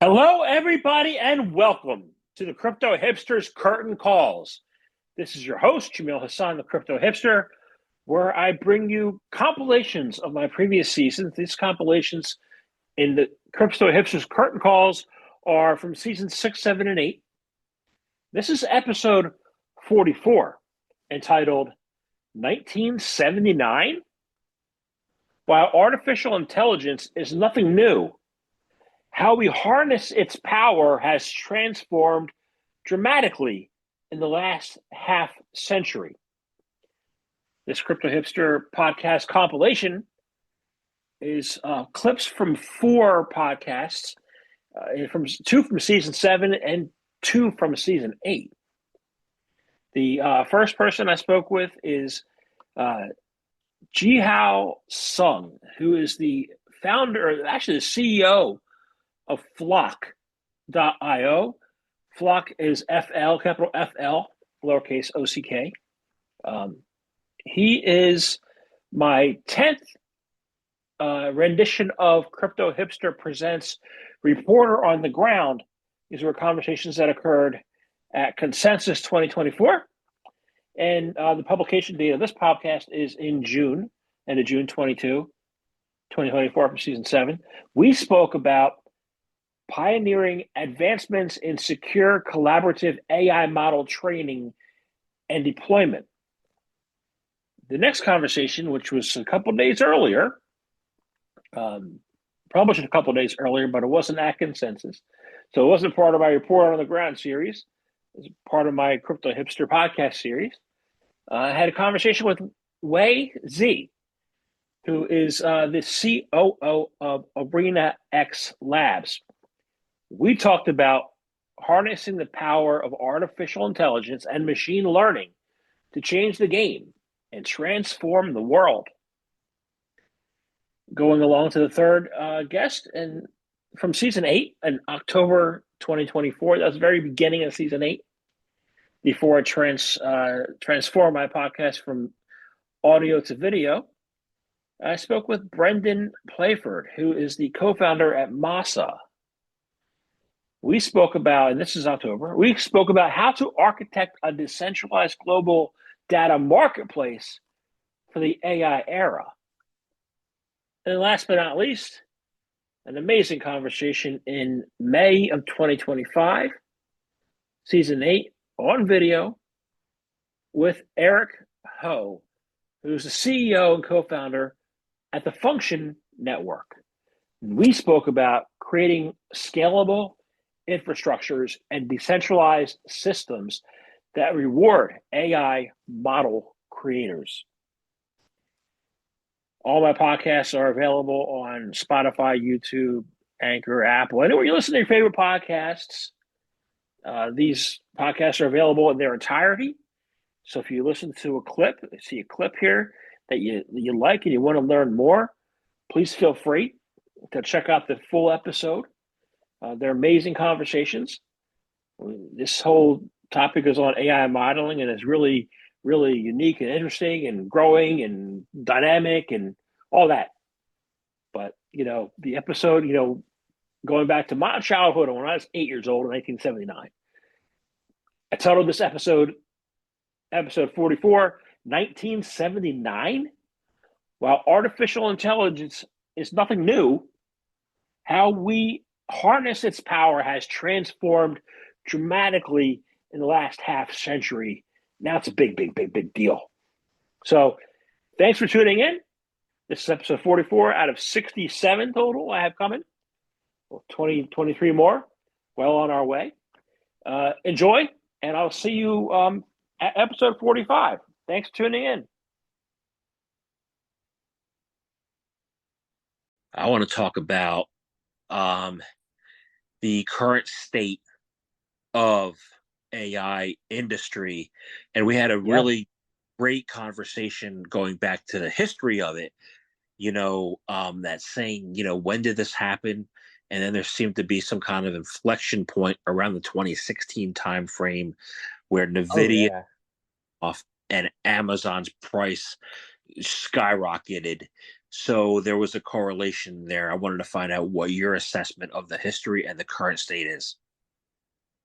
Hello, everybody, and welcome to the Crypto Hipsters Curtain Calls. This is your host, Jiahao Sun, the Crypto Hipster, where I bring you compilations of my previous seasons. These compilations in the Crypto Hipsters Curtain Calls are from seasons 6, 7, and 8. This is episode 44, entitled 1979. While artificial intelligence is nothing new, how we harness its power has transformed dramatically in the last half century. This Crypto Hipster podcast compilation is clips from four podcasts, from two from season 7 and two from season 8. The first person I spoke with is Jiahao Sun, who is the founder, actually the CEO of Flock.io. Flock is FL, capital FL, lowercase OCK. He is my 10th rendition of Crypto Hipster Presents Reporter on the Ground. These were conversations that occurred at Consensus 2024. And the publication date of this podcast is in June, end of June 2024 from season 7. We spoke about pioneering advancements in secure collaborative AI model training and deployment. The next conversation, which was a couple days earlier, published a couple days earlier, but it wasn't at Consensus. So it wasn't part of my Report on the Ground series. It was part of my Crypto Hipster podcast series. I had a conversation with Wei Z, who is the COO of ArenaX Labs. We talked about harnessing the power of artificial intelligence and machine learning to change the game and transform the world. Going along to the third guest, and from season 8 in October 2024, that was the very beginning of season 8, before I transformed my podcast from audio to video. I spoke with Brendan Playford, who is the co-founder at Masa. We spoke about, and this is October, we spoke about how to architect a decentralized global data marketplace for the AI era. And last but not least, an amazing conversation in May of 2025, season 8, on video, with Erick, who's the CEO and co-founder at the Function Network. We spoke about creating scalable infrastructures and decentralized systems that reward AI model creators. All my podcasts are available on Spotify, YouTube, Anchor, Apple, anywhere you listen to your favorite podcasts. These podcasts are available in their entirety. So if you listen to a clip, see a clip here that you like and you want to learn more, please feel free to check out the full episode. They're amazing conversations. This whole topic is on AI modeling, and it's really, really unique and interesting and growing and dynamic and all that. But, the episode, going back to my childhood when I was 8 years old in 1979, I titled this episode 44, 1979. While artificial intelligence is nothing new, how we harness its power has transformed dramatically in the last half century. Now it's a big, big, big, big deal. So thanks for tuning in. This is episode 44 out of 67 total I have coming. 23 more, well on our way. Enjoy, and I'll see you at episode 45. Thanks for tuning in. I want to talk about the current state of AI industry. And we had a really great conversation going back to the history of it, that saying, when did this happen? And then there seemed to be some kind of inflection point around the 2016 timeframe where NVIDIA off and Amazon's price skyrocketed So there was a correlation there. I wanted to find out what your assessment of the history and the current state is.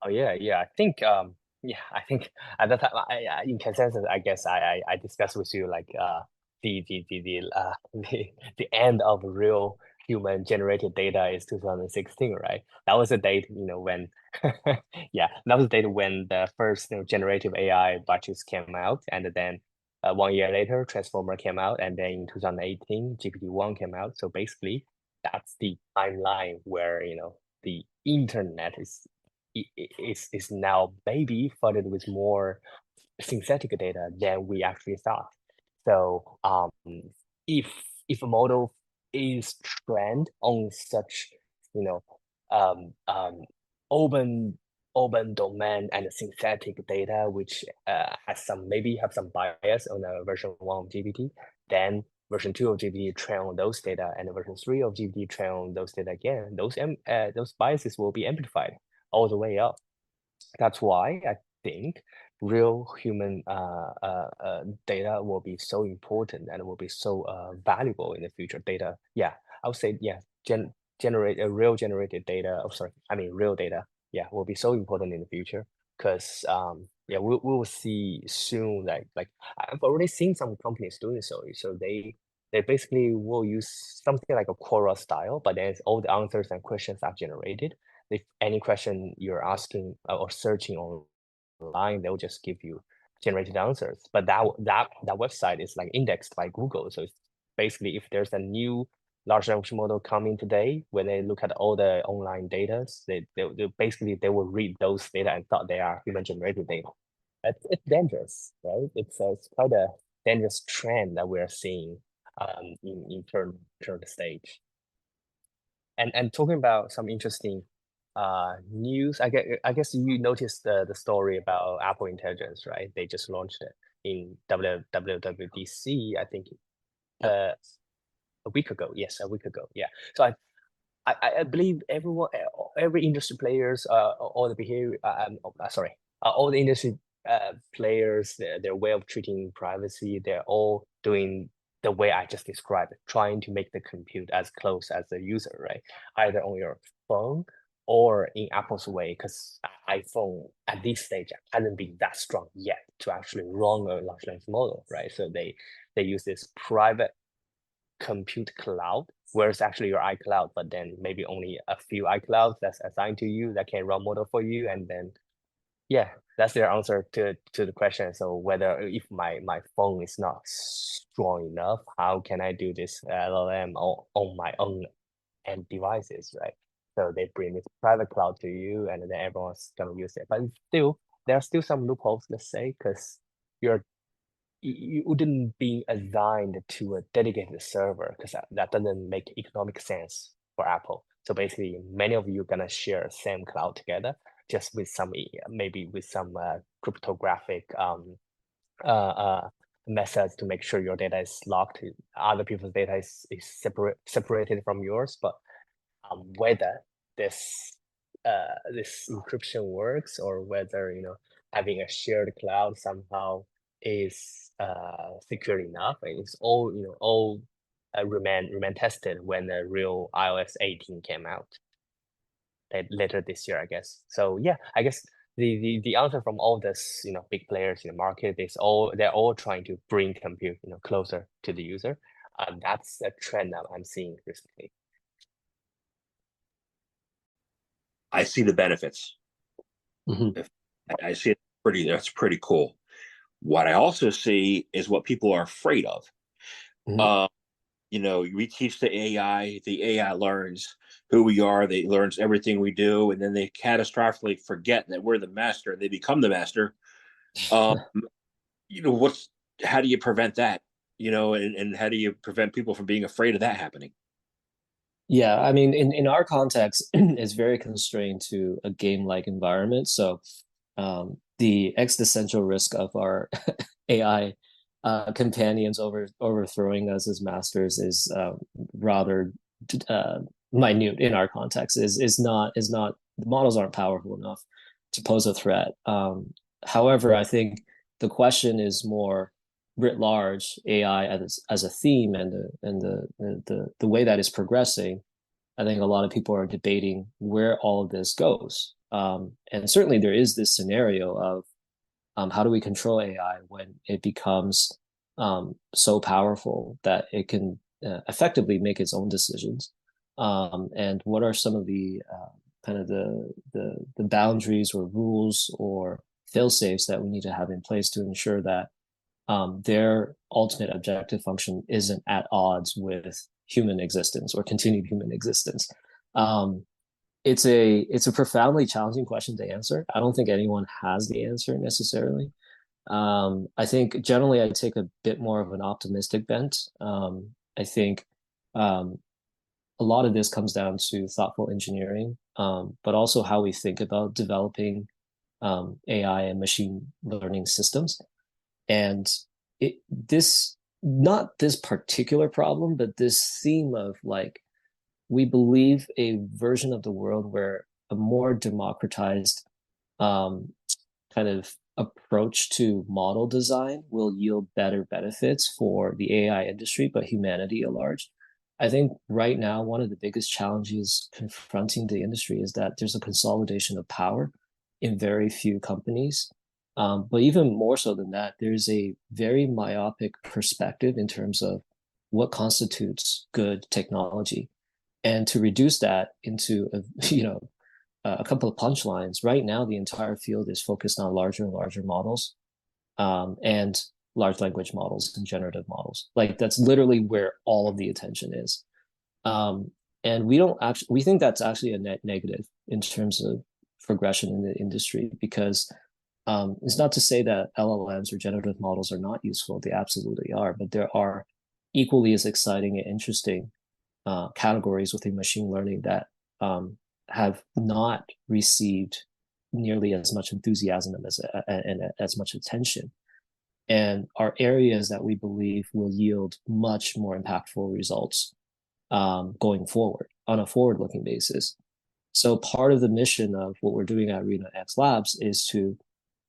Oh yeah. I think at that time, in consensus, I guess I discussed with you like the end of real human generated data is 2016, right? That was the date, when yeah, that was the date when the first generative AI batches came out, and then 1 year later, Transformer came out, and then in 2018, GPT-1 came out. So basically, that's the timeline where the internet is now maybe flooded with more synthetic data than we actually thought. So if if a model is trained on such you know um, um, open open domain and synthetic data, which has some maybe have some bias on the version 1 of GPT, then version 2 of GPT train on those data, and version 3 of GPT train on those data again. Those biases will be amplified all the way up. That's why I think real human data will be so important and will be so valuable in the future. Data, yeah, I would say, yeah, generate a real generated data. Oh, sorry, I mean real data. Yeah, will be so important in the future because yeah, we will see soon. Like I've already seen some companies doing so. So they basically will use something like a Quora style, but then all the answers and questions are generated. If any question you're asking or searching online, they'll just give you generated answers. But that website is like indexed by Google. So it's basically if there's a new large language model coming today, when they look at all the online data, they basically they will read those data and thought they are human generated data. It's dangerous, right? It's quite a dangerous trend that we're seeing in current stage. And talking about some interesting news, I guess you noticed the story about Apple Intelligence, right? They just launched it in WWDC, I think Yep. uh a week ago. Yes, a week ago. Yeah. So I believe every industry players, all the behavior, sorry, all the industry players, their way of treating privacy, they're all doing the way I just described, trying to make the compute as close as the user, right? Either on your phone or in Apple's way, because iPhone at this stage hasn't been that strong yet to actually run a large language model, right? So they use this private compute cloud, where it's actually your iCloud, but then maybe only a few iClouds that's assigned to you that can run model for you. And then, yeah, that's their answer to the question. So whether if my phone is not strong enough, how can I do this LLM on my own end devices, right? So they bring this private cloud to you, and then everyone's gonna use it. But still, there are still some loopholes, let's say, because you're you wouldn't be assigned to a dedicated server because that doesn't make economic sense for Apple. So basically, many of you are gonna share same cloud together, just with some maybe with some cryptographic methods to make sure your data is locked. Other people's data is separated from yours, but whether this encryption works or whether having a shared cloud somehow is secure enough. It's all all remain tested when the real iOS 18 came out later this year, I guess. So yeah, I guess the answer from all this big players in the market is they're all trying to bring compute closer to the user. That's a trend that I'm seeing recently. I see the benefits. Mhm. If I see it that's pretty cool. What I also see is what people are afraid of. Mhm. Um, we teach the AI learns who we are, they learns everything we do, and then they catastrophically forget that we're the master and they become the master. Um, what's how do you prevent that? And how do you prevent people from being afraid of that happening? Yeah, I mean, in our context, it's very constrained to a game-like environment. So, the existential risk of our AI companions overthrowing us as masters is rather minute in our context. Is not the models aren't powerful enough to pose a threat. However, I think the question is more writ large, AI as a theme and the way that it's progressing, I think a lot of people are debating where all of this goes. And certainly there is this scenario of how do we control AI when it becomes so powerful that it can effectively make its own decisions? And what are some of the kind of the boundaries or rules or fail safes that we need to have in place to ensure that their ultimate objective function isn't at odds with human existence or continued human existence? It's a profoundly challenging question to answer. I don't think anyone has the answer necessarily. I think generally I take a bit more of an optimistic bent. I think a lot of this comes down to thoughtful engineering, but also how we think about developing AI and machine learning systems. And not this particular problem, but this theme of like, we believe a version of the world where a more democratized kind of approach to model design will yield better benefits for the AI industry, but humanity at large. I think right now, one of the biggest challenges confronting the industry is that there's a consolidation of power in very few companies. But even more so than that, there's a very myopic perspective in terms of what constitutes good technology. And to reduce that into a couple of punchlines, right now the entire field is focused on larger and larger models, and large language models and generative models. Like that's literally where all of the attention is. And we think that's actually a net negative in terms of progression in the industry, because it's not to say that LLMs or generative models are not useful. They absolutely are, but there are equally as exciting and interesting categories within machine learning that have not received nearly as much enthusiasm and as much attention, and are areas that we believe will yield much more impactful results going forward on a forward-looking basis. So part of the mission of what we're doing at ArenaX Labs is to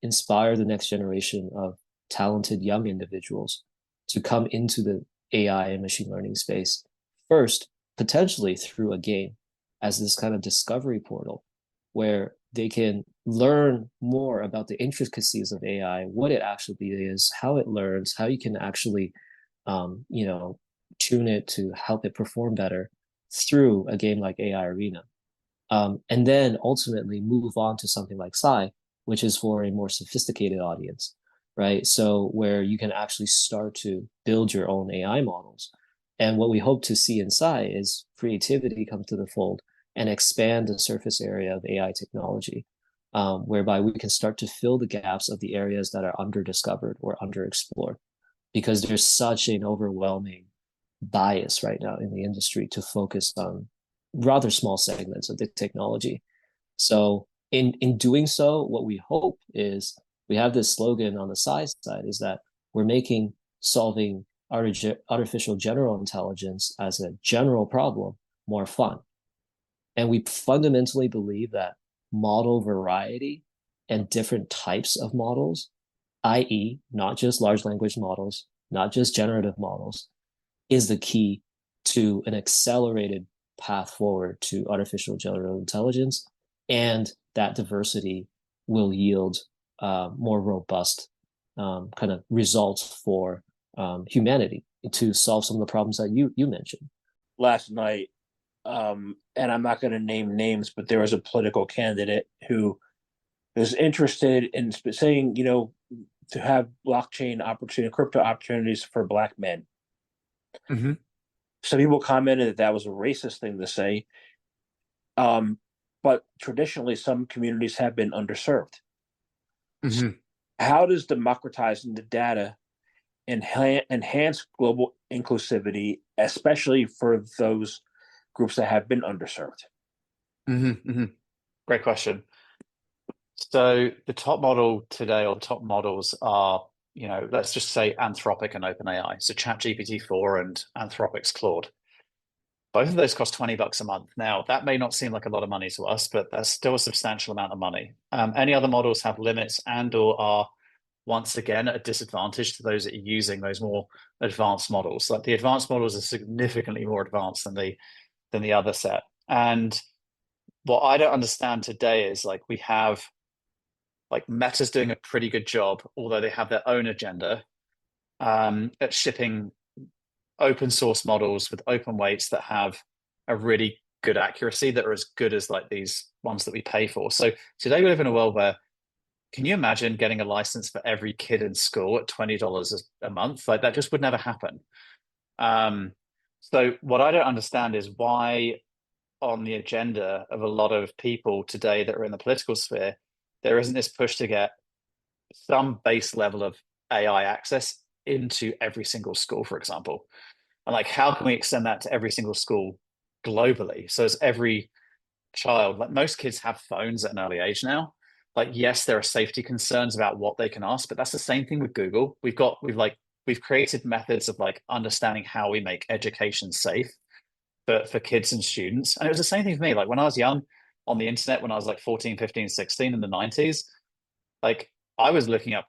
inspire the next generation of talented young individuals to come into the AI and machine learning space, first, potentially through a game as this kind of discovery portal where they can learn more about the intricacies of AI, what it actually is, how it learns, how you can actually, tune it to help it perform better through a game like AI Arena. And then ultimately move on to something like Sci, which is for a more sophisticated audience, right? So where you can actually start to build your own AI models. And what we hope to see in Sci is creativity come to the fold and expand the surface area of AI technology, whereby we can start to fill the gaps of the areas that are underdiscovered or underexplored, because there's such an overwhelming bias right now in the industry to focus on rather small segments of the technology. So in doing so, what we hope is, we have this slogan on the Sci side, is that we're making solving artificial general intelligence as a general problem more fun. And we fundamentally believe that model variety and different types of models, i.e., not just large language models, not just generative models, is the key to an accelerated path forward to artificial general intelligence. And that diversity will yield more robust kind of results for humanity to solve some of the problems that you mentioned. Last night, and I'm not going to name names, but there was a political candidate who is interested in saying, to have blockchain opportunity, crypto opportunities for Black men. Mm-hmm. Some people commented that was a racist thing to say. But traditionally, some communities have been underserved. Mm-hmm. How does democratizing the data enhance global inclusivity, especially for those groups that have been underserved? Mm-hmm. Mm-hmm. Great question. So the top model today, or the top models are, let's just say Anthropic and OpenAI. So ChatGPT-4 and Anthropic's Claude. Both of those cost $20 a month. Now, that may not seem like a lot of money to us, but that's still a substantial amount of money. Any other models have limits and or are once again at a disadvantage to those that are using those more advanced models. Like the advanced models are significantly more advanced than the other set. And what I don't understand today is like we have like Meta's doing a pretty good job, although they have their own agenda at shipping open source models with open weights that have a really good accuracy, that are as good as like these ones that we pay for. So today we live in a world where, can you imagine getting a license for every kid in school at $20 a month? Like that just would never happen. So what I don't understand is why on the agenda of a lot of people today that are in the political sphere, there isn't this push to get some base level of AI access into every single school, for example. And like, how can we extend that to every single school globally? So as every child, like most kids have phones at an early age now. Like, yes, there are safety concerns about what they can ask, but that's the same thing with Google. We've created methods of like understanding how we make education safe for kids and students. And it was the same thing for me. Like when I was young on the internet, when I was like 14, 15, 16 in the 90s, like I was looking up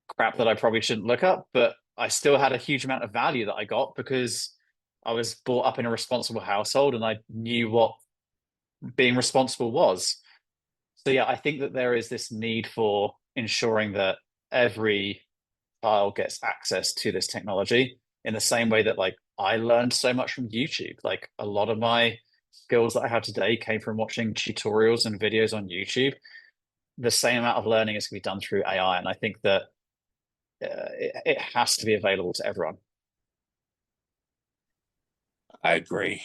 crap that I probably shouldn't look up, but I still had a huge amount of value that I got because I was brought up in a responsible household and I knew what being responsible was. So yeah, I think that there is this need for ensuring that every child gets access to this technology in the same way that like I learned so much from YouTube. Like a lot of my skills that I have today came from watching tutorials and videos on YouTube. The same amount of learning is going to be done through AI, and I think that it has to be available to everyone. I agree.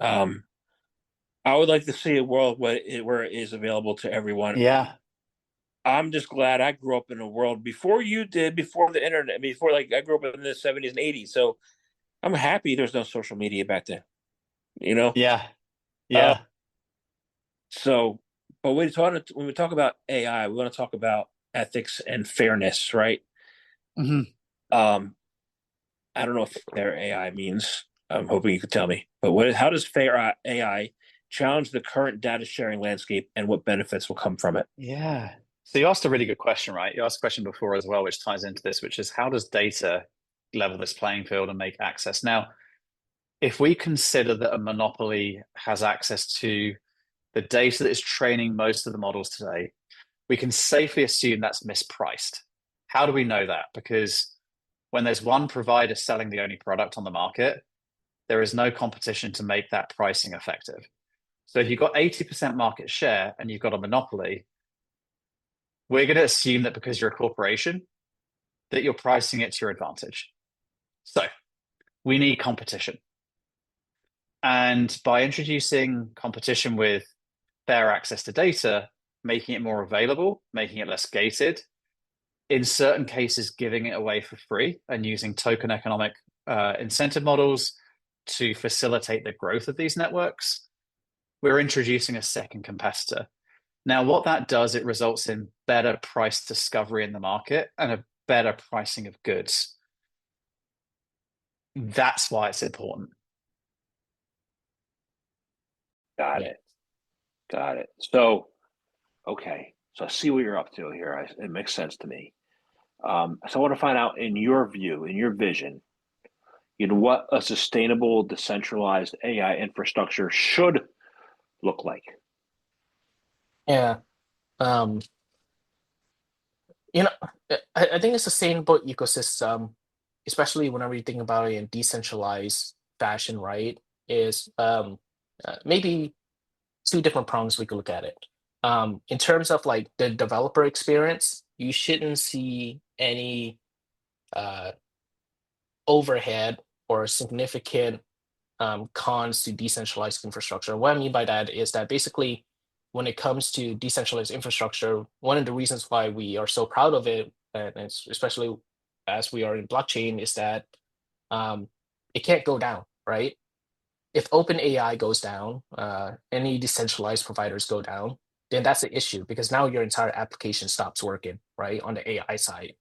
I would like to see a world where it is available to everyone. Yeah. I'm just glad I grew up in a world before you did, before the internet, before like I grew up in the 70s and 80s. So I'm happy there's no social media back then. You know? Yeah. Uh, Yeah. so, but when we talk about AI, we want to talk about ethics and fairness, right? Mhm. I don't know if fair AI means. I'm hoping you could tell me. But how does fair AI challenge the current data sharing landscape, and what benefits will come from it? Yeah. So you asked a really good question, right? You asked a question before as well, which ties into this, which is how does data level this playing field and make access? Now, if we consider that a monopoly has access to the data that is training most of the models today, we can safely assume that's mispriced. How do we know that? Because when there's one provider selling the only product on the market, there is no competition to make that pricing effective. So if you've got 80% market share and you've got a monopoly, we're going to assume that because you're a corporation, that you're pricing it to your advantage. So we need competition. And by introducing competition with fair access to data, making it more available, making it less gated, in certain cases, giving it away for free and using token economic incentive models to facilitate the growth of these networks, we're introducing a second competitor. Now, what that does, it results in better price discovery in the market and a better pricing of goods. That's why it's important. Got it. So, okay. So I see what you're up to here. It makes sense to me. So I want to find out, in your view, in your vision, what a sustainable, decentralized AI infrastructure should look like. Yeah. Um, you know, I think a sustainable ecosystem, especially whenever you think about it in decentralized fashion, right, is maybe two different prongs we could look at it. In terms of like the developer experience, you shouldn't see any uh, overhead or significant cons to decentralized infrastructure. What I mean by that is that basically, when it comes to decentralized infrastructure, one of the reasons why we are so proud of it, and especially as we are in blockchain, is that um, it can't go down, right? If OpenAI goes down, any decentralized providers go down, then that's the issue, because now your entire application stops working, right, on the AI side.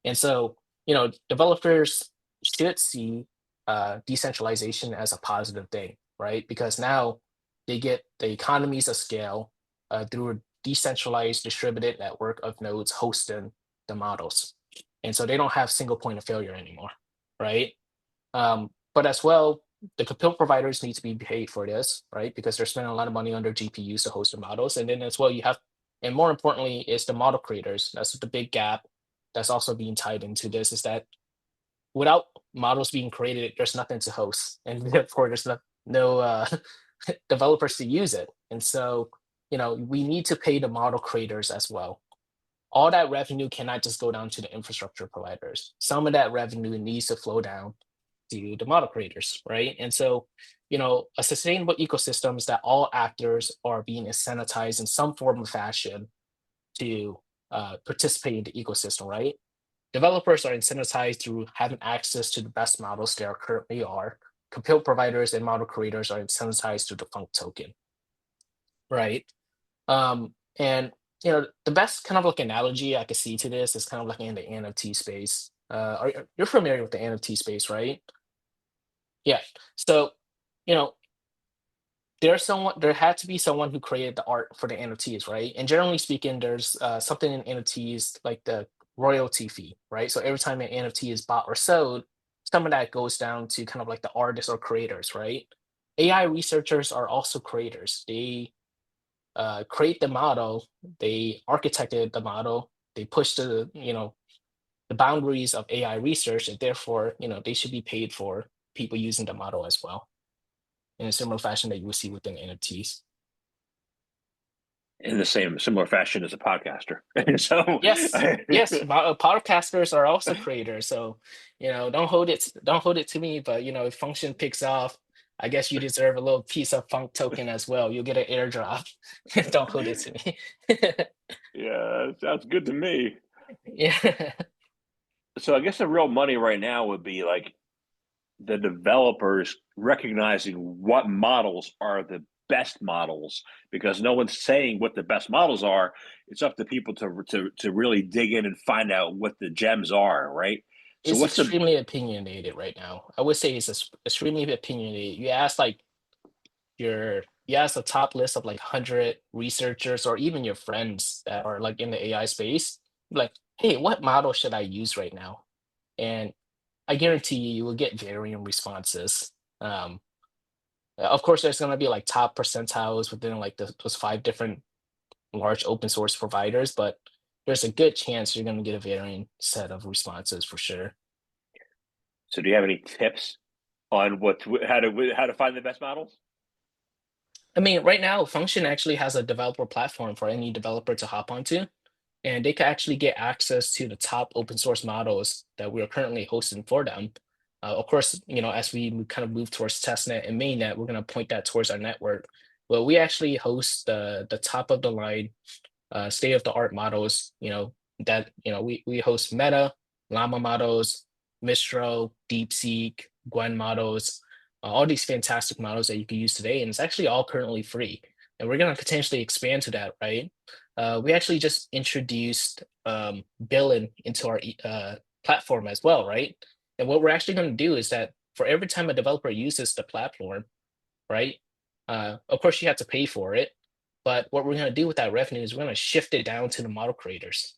And so, developers should see decentralization as a positive thing, right? Because now they get the economies of scale through a decentralized distributed network of nodes hosting the models. And so they don't have single point of failure anymore, right? But as well, the compute providers need to be paid for this, right? Because they're spending a lot of money on their GPUs to host the models. And then as well, you have, and more importantly, is the model creators. That's the big gap that's also being tied into this, is that without models being created, there's nothing to host. And therefore, there's no developers to use it. And so, we need to pay the model creators as well. All that revenue cannot just go down to the infrastructure providers. Some of that revenue needs to flow down to the model creators, right? And so, a sustainable ecosystem is that all actors are being incentivized in some form or fashion to participate in the ecosystem, right? Developers are incentivized through having access to the best models there currently are. Compute providers and model creators are incentivized through the Funk token, right? And the best kind of like analogy I could see to this is kind of like in the NFT space. You're familiar with the NFT space, right? Yeah. So, you know, there had to be someone who created the art for the NFTs, right? And generally speaking, there's something in NFTs like the royalty fee, right? So every time an NFT is bought or sold, some of that goes down to kind of like the artists or creators, right? AI researchers are also creators. They create the model, they architected the model, they push the boundaries of AI research, and therefore, they should be paid for people using the model as well, in a similar fashion that you would see within NFTs. In the similar fashion as a podcaster. So Yes, podcasters are also creators. So don't hold it to me. But if Function picks off, I guess you deserve a little piece of Funk token as well. You'll get an airdrop. Don't hold it to me. Yeah, sounds good to me. Yeah. So I guess the real money right now would be like the developers recognizing what models are the best models, because no one's saying what the best models are. It's up to people to really dig in and find out what the gems are, right? So It's what's the extremely opinionated right now. I would say it's extremely opinionated. You ask the top list of like 100 researchers or even your friends that are like in the AI space, like, hey, what model should I use right now? And I guarantee you will get varying responses. Of course, there's going to be like top percentiles within like those 5 different large open source providers, but there's a good chance you're going to get a varying set of responses for sure. So do you have any tips on how to find the best models? I mean, right now, Function actually has a developer platform for any developer to hop onto, and they can actually get access to the top open source models that we are currently hosting for them. Of course, as we kind of move towards testnet and mainnet, we're going to point that towards our network. But we actually host the top of the line, state of the art models. We host Meta, Llama models, Mistral, DeepSeek, Gwen models, all these fantastic models that you can use today, and it's actually all currently free. And we're going to potentially expand to that, right? We actually just introduced billing into our platform as well, right? And what we're actually going to do is that for every time a developer uses the platform, right? Of course, you have to pay for it, but what we're going to do with that revenue is we're going to shift it down to the model creators.